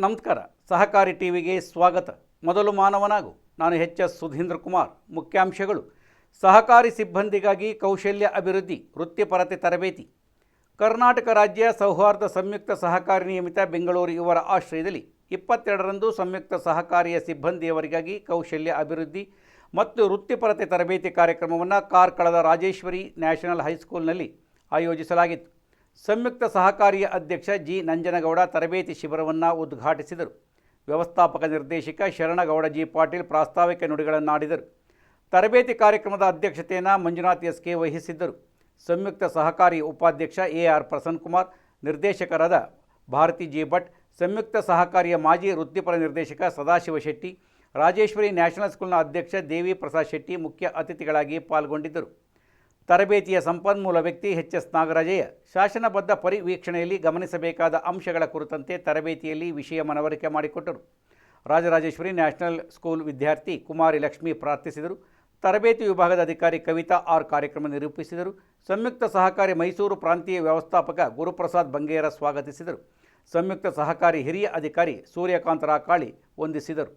ನಮಸ್ಕಾರ. ಸಹಕಾರಿ ಟಿವಿಗೆ ಸ್ವಾಗತ. ಮೊದಲು ಮಾನವನಾಗು. ನಾನು ಎಚ್.ಎಸ್. ಸುಧೀಂದ್ರ ಕುಮಾರ್. ಮುಖ್ಯಾಂಶಗಳು: ಸಹಕಾರಿ ಸಿಬ್ಬಂದಿಗಾಗಿ ಕೌಶಲ್ಯ ಅಭಿವೃದ್ಧಿ, ವೃತ್ತಿಪರತೆ ತರಬೇತಿ. ಕರ್ನಾಟಕ ರಾಜ್ಯ ಸೌಹಾರ್ದ ಸಂಯುಕ್ತ ಸಹಕಾರಿ ನಿಯಮಿತ ಬೆಂಗಳೂರು ಇವರ ಆಶ್ರಯದಲ್ಲಿ 22ರಂದು ಸಂಯುಕ್ತ ಸಹಕಾರಿಯ ಸಿಬ್ಬಂದಿಯವರಿಗಾಗಿ ಕೌಶಲ್ಯ ಅಭಿವೃದ್ಧಿ ಮತ್ತು ವೃತ್ತಿಪರತೆ ತರಬೇತಿ ಕಾರ್ಯಕ್ರಮವನ್ನು ಕಾರ್ಕಳದ ರಾಜೇಶ್ವರಿ ನ್ಯಾಷನಲ್ ಹೈಸ್ಕೂಲ್ನಲ್ಲಿ ಆಯೋಜಿಸಲಾಗಿತ್ತು. ಸಂಯುಕ್ತ ಸಹಕಾರಿಯ ಅಧ್ಯಕ್ಷ ಜಿ. ನಂಜನಗೌಡ ತರಬೇತಿ ಶಿಬಿರವನ್ನು ಉದ್ಘಾಟಿಸಿದರು. ವ್ಯವಸ್ಥಾಪಕ ನಿರ್ದೇಶಕ ಶರಣಗೌಡ ಜಿ. ಪಾಟೀಲ್ ಪ್ರಾಸ್ತಾವಿಕ ನುಡಿಗಳನ್ನಾಡಿದರು. ತರಬೇತಿ ಕಾರ್ಯಕ್ರಮದ ಅಧ್ಯಕ್ಷತೆಯನ್ನು ಮಂಜುನಾಥ್ ಎಸ್.ಕೆ. ವಹಿಸಿದ್ದರು. ಸಂಯುಕ್ತ ಸಹಕಾರಿ ಉಪಾಧ್ಯಕ್ಷ ಎ.ಆರ್. ಪ್ರಸನ್ನಕುಮಾರ್, ನಿರ್ದೇಶಕರಾದ ಭಾರತಿ ಜಿ. ಭಟ್, ಸಂಯುಕ್ತ ಸಹಕಾರಿಯ ಮಾಜಿ ವೃತ್ತಿಪರ ನಿರ್ದೇಶಕ ಸದಾಶಿವ ಶೆಟ್ಟಿ, ರಾಜೇಶ್ವರಿ ನ್ಯಾಷನಲ್ ಸ್ಕೂಲ್ನ ಅಧ್ಯಕ್ಷ ದೇವಿ ಪ್ರಸಾದ್ ಶೆಟ್ಟಿ ಮುಖ್ಯ ಅತಿಥಿಗಳಾಗಿ ಪಾಲ್ಗೊಂಡಿದ್ದರು. ತರಬೇತಿಯ ಸಂಪನ್ಮೂಲ ವ್ಯಕ್ತಿ ಎಚ್.ಎಸ್. ನಾಗರಾಜಯ್ಯ ಶಾಸನಬದ್ಧ ಪರಿವೀಕ್ಷಣೆಯಲ್ಲಿ ಗಮನಿಸಬೇಕಾದ ಅಂಶಗಳ ಕುರಿತಂತೆ ತರಬೇತಿಯಲ್ಲಿ ವಿಷಯ ಮನವರಿಕೆ ಮಾಡಿಕೊಟ್ಟರು. ರಾಜರಾಜೇಶ್ವರಿ ನ್ಯಾಷನಲ್ ಸ್ಕೂಲ್ ವಿದ್ಯಾರ್ಥಿ ಕುಮಾರಿ ಲಕ್ಷ್ಮಿ ಪ್ರಾರ್ಥಿಸಿದರು. ತರಬೇತಿ ವಿಭಾಗದ ಅಧಿಕಾರಿ ಕವಿತಾ ಆರ್ ಕಾರ್ಯಕ್ರಮ ನಿರೂಪಿಸಿದರು. ಸಂಯುಕ್ತ ಸಹಕಾರಿ ಮೈಸೂರು ಪ್ರಾಂತೀಯ ವ್ಯವಸ್ಥಾಪಕ ಗುರುಪ್ರಸಾದ್ ಬಂಗೇರ ಸ್ವಾಗತಿಸಿದರು. ಸಂಯುಕ್ತ ಸಹಕಾರಿ ಹಿರಿಯ ಅಧಿಕಾರಿ ಸೂರ್ಯಕಾಂತ ರಾಕಾಳಿ ವಂದಿಸಿದರು.